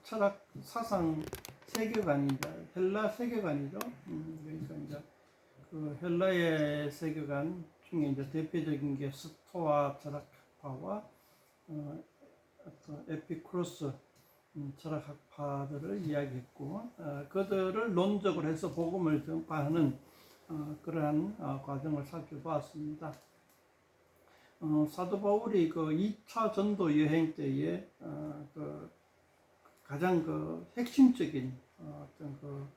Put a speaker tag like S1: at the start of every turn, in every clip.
S1: 철학 사상 세계관이죠. 헬라 세계관이죠. 그러니까 이제 그 헬라의 세계관 중에 이제 대표적인 게 스토아 철학파와 에피쿠로스 철학파들을 이야기했고, 그들을 논적으로 해서 복음을 전파하는 그러한 과정을 살펴보았습니다. 사도 바울이 그 2차 전도 여행 때에 그 가장 그 핵심적인 어떤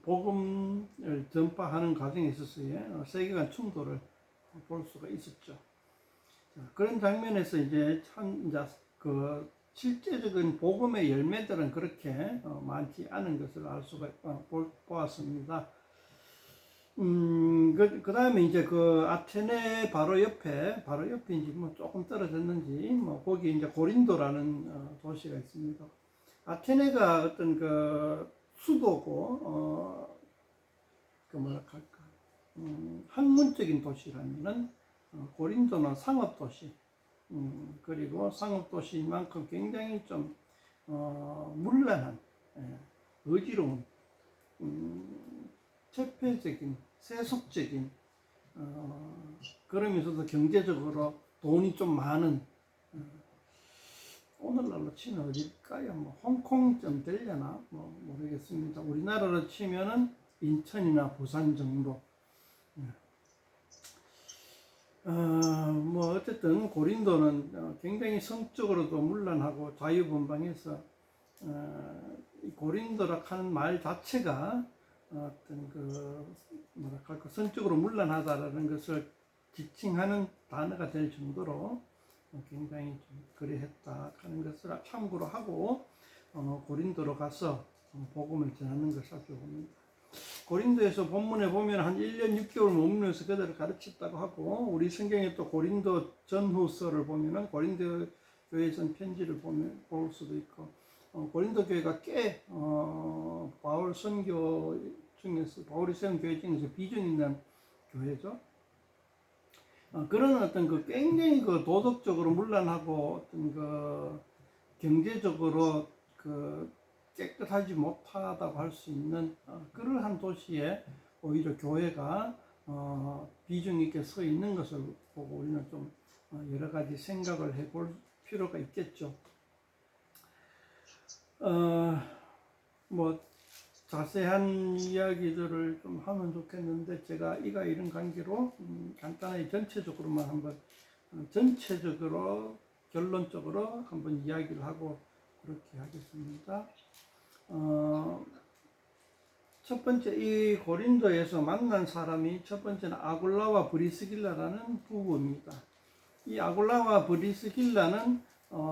S1: 복음을 전파하는 과정에 있어서의 세계관 충돌을 볼 수가 있었죠. 그런 장면에서 이제 그 실제적인 복음의 열매들은 그렇게 많지 않은 것을 알 수가 보았습니다. 그 다음에 이제 그 아테네 바로 옆인지 뭐 조금 떨어졌는지, 뭐 거기 이제 고린도라는 도시가 있습니다. 아테네가 어떤 그 수도고, 그 뭐랄까, 학문적인 도시라면은 고린도는 상업도시, 그리고 상업도시만큼 굉장히 좀, 문란한, 의지로운, 퇴폐적인, 세속적인, 그러면서도 경제적으로 돈이 좀 많은, 오늘날로 치면 어딜까요? 뭐 홍콩쯤 되려나? 뭐 모르겠습니다. 우리나라로 치면은 인천이나 부산 정도. 뭐 어쨌든 고린도는 굉장히 성적으로도 문란하고 자유분방해서 고린도라 하는 말 자체가 어떤 그 뭐랄까 성적으로 문란하다라는 것을 지칭하는 단어가 될 정도로 굉장히 좀 그리했다 하는 것을 참고로 하고 고린도로 가서 복음을 전하는 것을 살펴봅니다. 고린도에서 본문에 보면 한 1년 6개월 머물면서 그들을 가르쳤다고 하고, 우리 성경에 또 고린도 전후서를 보면은 고린도 교회에 쓴 편지를 볼 수도 있고, 고린도 교회가 꽤 바울 선교 중에서, 바울이 세운 교회 중에서 비중 있는 교회죠. 그런 어떤 그 굉장히 그 도덕적으로 문란하고 어떤 그 경제적으로 그 깨끗하지 못하다고 할 수 있는 그러한 도시에 오히려 교회가 비중 있게 서 있는 것을 보고 우리는 좀 여러 가지 생각을 해볼 필요가 있겠죠. 뭐 자세한 이야기들을 좀 하면 좋겠는데, 제가 이런 관계로 간단하게 전체적으로만 한번 전체적으로 결론적으로 한번 이야기를 하고 그렇게 하겠습니다. 첫 번째, 이 고린도에서 만난 사람이 첫 번째는 아굴라와 브리스길라라는 부부입니다. 이 아굴라와 브리스길라는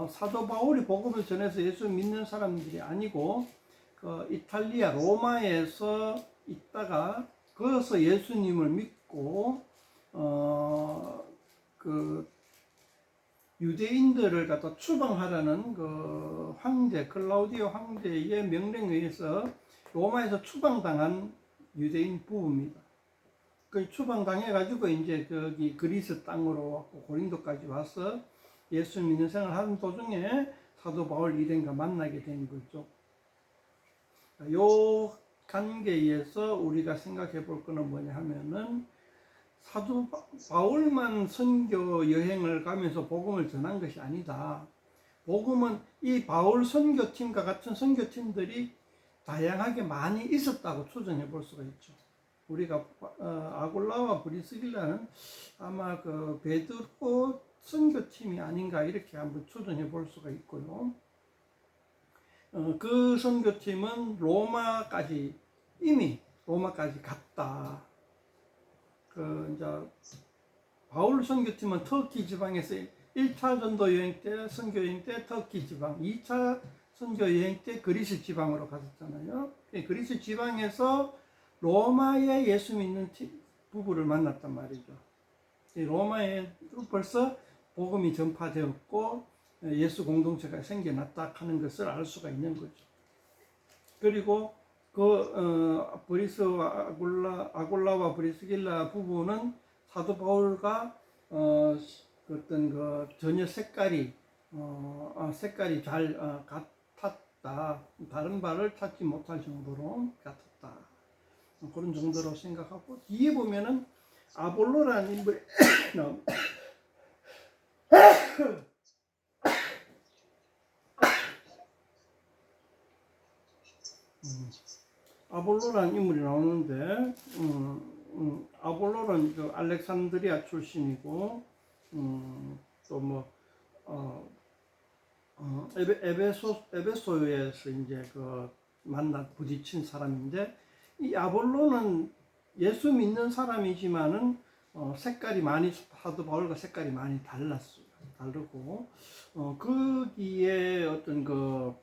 S1: 사도 바울이 복음을 전해서 예수 믿는 사람들이 아니고 그 이탈리아 로마에서 있다가 거기서 예수님을 믿고 그 유대인들을 갖다 추방하라는 그 황제 클라우디오 황제의 명령에 의해서 로마에서 추방당한 유대인 부부입니다. 그 추방당해가지고 이제 저기 그리스 땅으로 왔고 고린도까지 와서 예수 믿는 생활하는 도중에 사도 바울 일행과 만나게 된 거죠. 요 관계에서 우리가 생각해 볼 거는 뭐냐 하면은, 사도 바울만 선교 여행을 가면서 복음을 전한 것이 아니다. 복음은 이 바울 선교팀과 같은 선교팀들이 다양하게 많이 있었다고 추정해 볼 수가 있죠. 우리가 아굴라와 브리스길라는 아마 그 베드로 선교팀이 아닌가 이렇게 한번 추정해 볼 수가 있고요. 그 선교팀은 이미 로마까지 갔다. 이제 바울 선교팀은 터키 지방에서 1차 전도 여행 때, 선교 여행 때 터키 지방, 2차 선교 여행 때 그리스 지방으로 갔었잖아요. 그리스 지방에서 로마의 예수 믿는 부부를 만났단 말이죠. 로마에 벌써 복음이 전파되었고 예수 공동체가 생겨났다 하는 것을 알 수가 있는 거죠. 그리고 아굴라와 브리스길라 부부는 사도 바울과 어떤 그 전혀 색깔이 색깔이 잘 같았다. 다른 발을 찾지 못할 정도로 같았다. 그런 정도로 생각하고, 뒤에 보면은 아볼로라는 인물이 나옵니다. 아볼로라는 인물이 나오는데, 아볼로는 그 알렉산드리아 출신이고, 또 뭐, 에베소에서 이제 그 만나 부딪힌 사람인데, 이 아볼로는 예수 믿는 사람이지만은 색깔이 많이, 사도 바울과 색깔이 많이 달랐어요. 다르고, 거기에 어떤 그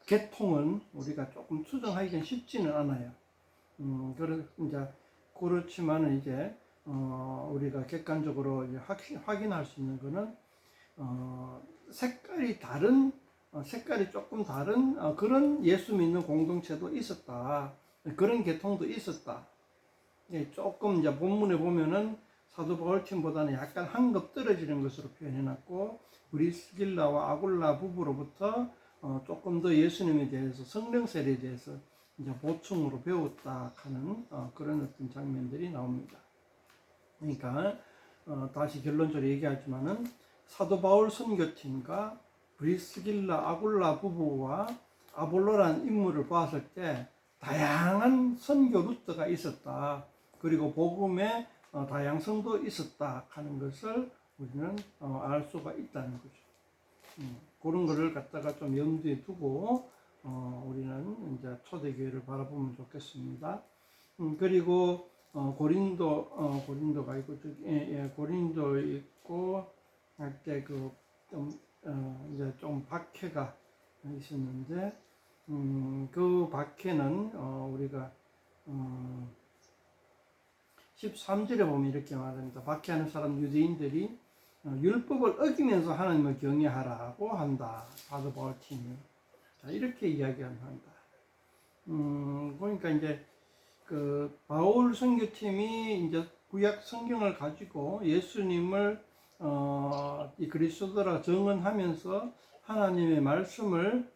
S1: 계통은 우리가 조금 추정하기는 쉽지는 않아요. 그렇지만은 이제 우리가 객관적으로 이제 확인할 수 있는 거는 색깔이 조금 다른 그런 예수 믿는 공동체도 있었다. 그런 계통도 있었다. 조금 이제 본문에 보면은 사도 바울 팀보다는 약간 한 급 떨어지는 것으로 표현해놨고, 브리스길라와 아굴라 부부로부터 조금 더 예수님에 대해서, 성령 세례에 대해서 이제 보충으로 배웠다 하는 그런 어떤 장면들이 나옵니다. 그러니까 다시 결론적으로 얘기하지만은 사도 바울 선교팀과 브리스길라 아굴라 부부와 아볼로라는 인물을 봤을 때 다양한 선교 루트가 있었다. 그리고 복음의 다양성도 있었다 하는 것을 우리는 알 수가 있다는 거죠. 그런 거를 갖다가 좀 염두에 두고 우리는 이제 초대교회를 바라보면 좋겠습니다. 그리고 고린도가 있고, 고린도 있고 할 때 이제 좀 박해가 있었는데, 그 박해는 우리가 13절에 보면 이렇게 말합니다. 박해하는 사람 유대인들이 율법을 어기면서 하나님을 경외하라고 한다. 사도 바울 팀이 이렇게 이야기합니다. 그러니까 이제 그 바울 선교팀이 이제 구약 성경을 가지고 예수님을 이 그리스도라 정언하면서 하나님의 말씀을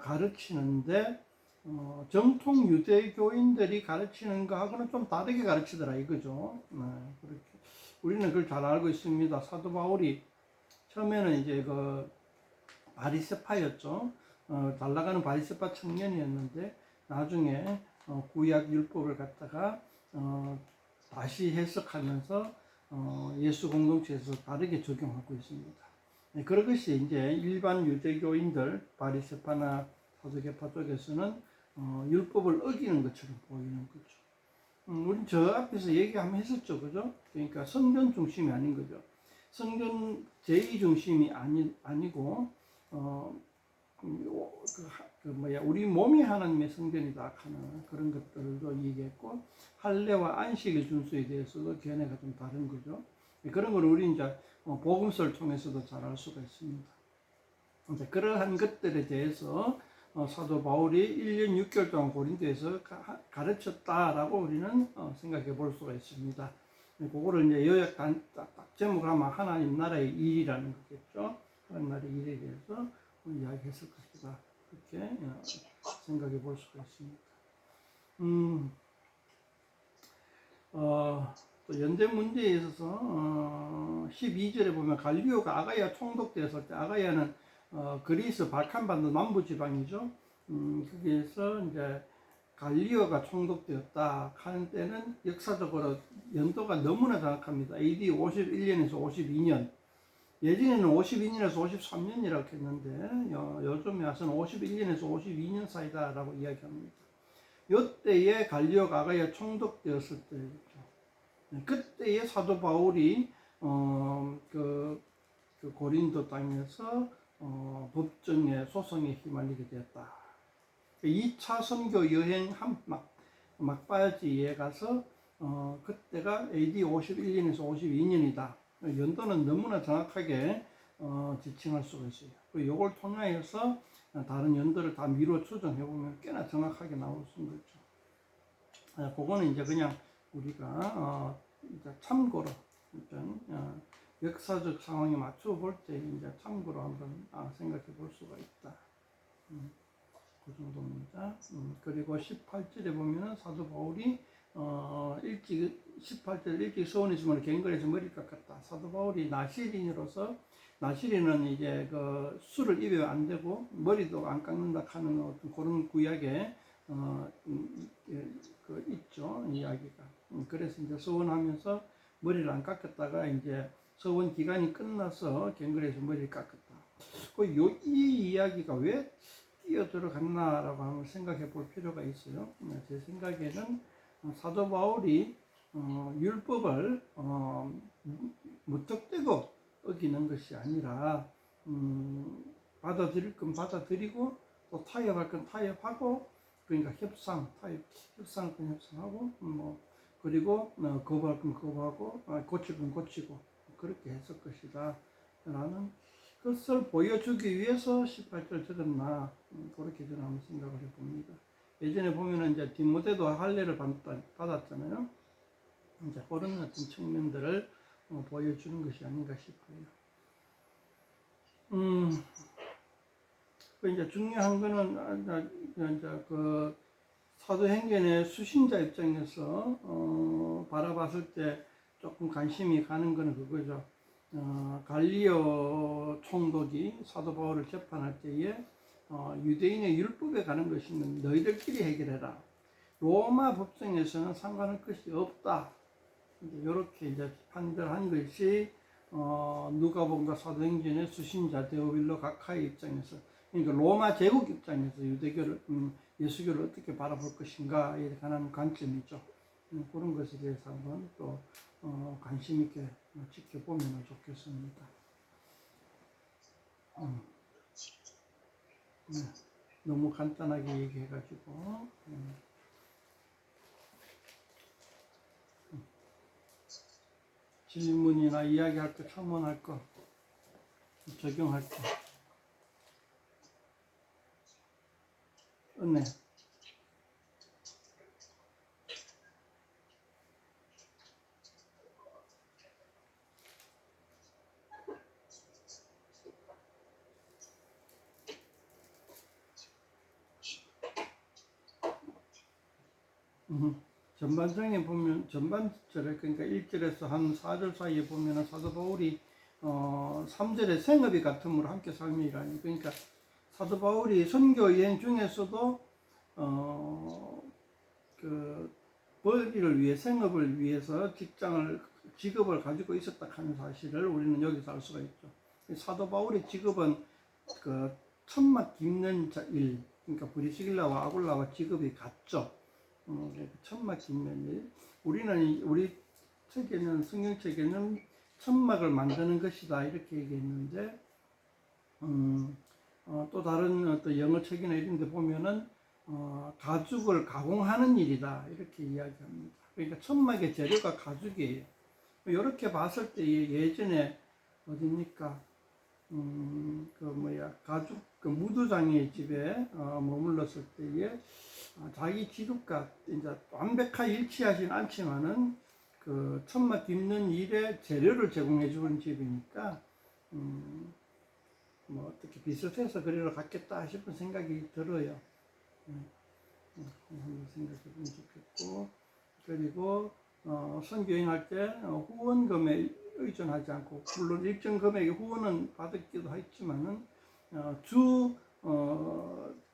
S1: 가르치는데, 정통 유대교인들이 가르치는 거하고는 좀 다르게 가르치더라 이거죠. 그렇게 우리는 그걸 잘 알고 있습니다. 사도 바울이 처음에는 이제 그 바리새파였죠. 잘 나가는 바리새파 청년이었는데, 나중에 구약 율법을 갖다가 다시 해석하면서 예수 공동체에서 다르게 적용하고 있습니다. 그것이 이제 일반 유대교인들, 바리새파나 사두개파 쪽에서는 율법을 어기는 것처럼 보이는 거죠. 우리 저 앞에서 얘기 한번 했었죠, 그죠? 그러니까 성전 중심이 아닌 거죠. 성전 제2 중심이 아니고 우리 몸이 하나님의 성전이다 하는 그런 것들도 얘기했고, 할례와 안식일 준수에 대해서도 견해가 좀 다른 거죠. 그런 걸 우리 이제 복음서를 통해서도 잘 알 수가 있습니다. 이제 그러한 것들에 대해서 사도 바울이 1년 6개월 동안 고린도에서 가르쳤다라고 우리는 생각해 볼 수가 있습니다. 그거를 이제 요약 딱 제목을 하면 하나님 나라의 일이라는 거겠죠. 하나님 나라의 일에 대해서 이야기했을 것이다. 그렇게 생각해 볼 수가 있습니다. 또 연대 문제에 있어서 12절에 보면 갈리오가 아가야 총독되었을 때, 아가야는 그리스 발칸반도 남부 지방이죠. 거기에서 이제 갈리오가 총독되었다 하는 때는 역사적으로 연도가 너무나 정확합니다. AD 51년에서 52년. 예전에는 52년에서 53년이라고 했는데 요즘에 와서는 51년에서 52년 사이다라고 이야기합니다. 이때에 갈리오 아가야 총독되었을 때였죠. 그때에 사도 바울이 그 고린도 땅에서 법정에 소송에 휘말리게 되었다. 2차 선교 여행 막바지에 가서 그때가 AD 51년에서 52년이다. 연도는 너무나 정확하게 지칭할 수가 있어요. 그리고 이걸 통해서 다른 연도를 다 미루어 추정해보면 꽤나 정확하게 나올 수 있는 거죠. 그거는 이제 그냥 우리가 이제 참고로 일단 역사적 상황에 맞춰 볼 때 이제 참고로 한번 생각해 볼 수가 있다. 그 정도입니다. 그리고 18절에 보면은 사도 바울이 일찍 18절 일찍 서원이지만 갱걸에서 머리를 깎았다. 사도 바울이 나시린으로서 나시린은 이제 그 술을 입에 안 대고 머리도 안 깎는다 하는 어떤 그런 구약에 그 있죠 이야기가. 그래서 이제 서원하면서 머리를 안 깎았다가 이제 서원 기간이 끝나서 갱걸에서 머리를 깎았다. 이 이야기가 왜 뛰어들어갔나라고 한번 생각해 볼 필요가 있어요. 제 생각에는 사도 바울이 율법을 무턱대고 어기는 것이 아니라 받아들일 건 받아들이고 또 타협할 건 타협하고 그러니까 협상할 건 협상하고 그리고 거부할 건 거부하고 고칠 건 고치고 그렇게 했을 것이다 라는 그것을 보여주기 위해서 18절 적었나 그렇게 저는 한번 생각을 해봅니다. 예전에 보면은 이제 디모데도 할례를 받았잖아요. 이제 그런 어떤 측면들을 보여주는 것이 아닌가 싶어요. 그 이제 중요한 거는 이제 그 사도행전의 수신자 입장에서 바라봤을 때 조금 관심이 가는 거는 그거죠. 갈리오 총독이 사도 바울을 재판할 때에 유대인의 율법에 관한 것이면 너희들끼리 해결해라. 로마 법정에서는 상관할 것이 없다. 이렇게 이제 판결한 것이 누가복음과 사도행전의 수신자 데오빌로 각하의 입장에서, 그러니까 로마 제국 입장에서 유대교를 예수교를 어떻게 바라볼 것인가에 관한 관점이죠. 그런 것에 대해서 한번 또 관심 있게 지켜보면 좋겠습니다. 너무 간단하게 얘기해가지고 질문이나 이야기할 거, 첨언할 거, 적용할 거. 은혜. 전반장에 보면 전반절에 그러니까 1절에서 한 4절 사이에 보면은 사도 바울이 3절에 생업이 같음으로 함께 삶이라니, 그러니까 사도 바울이 선교 여행 중에서도 그 벌기를 위해 생업을 위해서 직업을 가지고 있었다 하는 사실을 우리는 여기서 알 수가 있죠. 사도 바울의 직업은 그 천막 깁는 일, 그러니까 브리스길라와 아굴라와 직업이 같죠. 천막 깁는 일. 우리 책에는, 성경책에는 천막을 만드는 것이다 이렇게 얘기했는데 또 다른 어떤 영어 책이나 이런 데 보면은 가죽을 가공하는 일이다 이렇게 이야기합니다. 그러니까 천막의 재료가 가죽이에요. 이렇게 봤을 때 예전에 어딥니까? 가죽 그 무두장의 집에 머물렀을 때에 자기 직업과 이제 완벽하게 일치하진 않지만은 그 천막 깁는 일에 재료를 제공해 주는 집이니까 어떻게 비슷해서 그리로 갔겠다 싶은 생각이 들어요. 한번 생각해 보면 좋겠고, 그리고 선교행할 때 후원금에 의존하지 않고, 물론 일정 금액의 후원은 받았기도 했지만은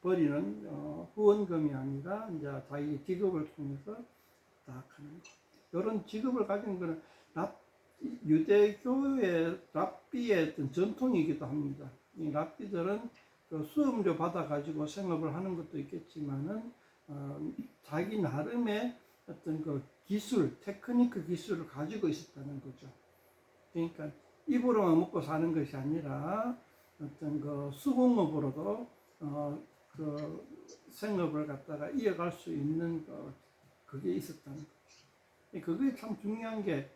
S1: 벌이는 후원금이 아니라 이제 자기 직업을 통해서 다 하는 거. 이런 직업을 가진 것은 유대교의 랍비의 어떤 전통이기도 합니다. 이 랍비들은 그 수업료 받아가지고 생업을 하는 것도 있겠지만은 자기 나름의 어떤 그 기술, 테크니크 기술을 가지고 있었다는 거죠. 그러니까 입으로만 먹고 사는 것이 아니라 어떤 그 수공업으로도 그 생업을 갖다가 이어갈 수 있는 그게 있었다는 거죠. 그게 참 중요한 게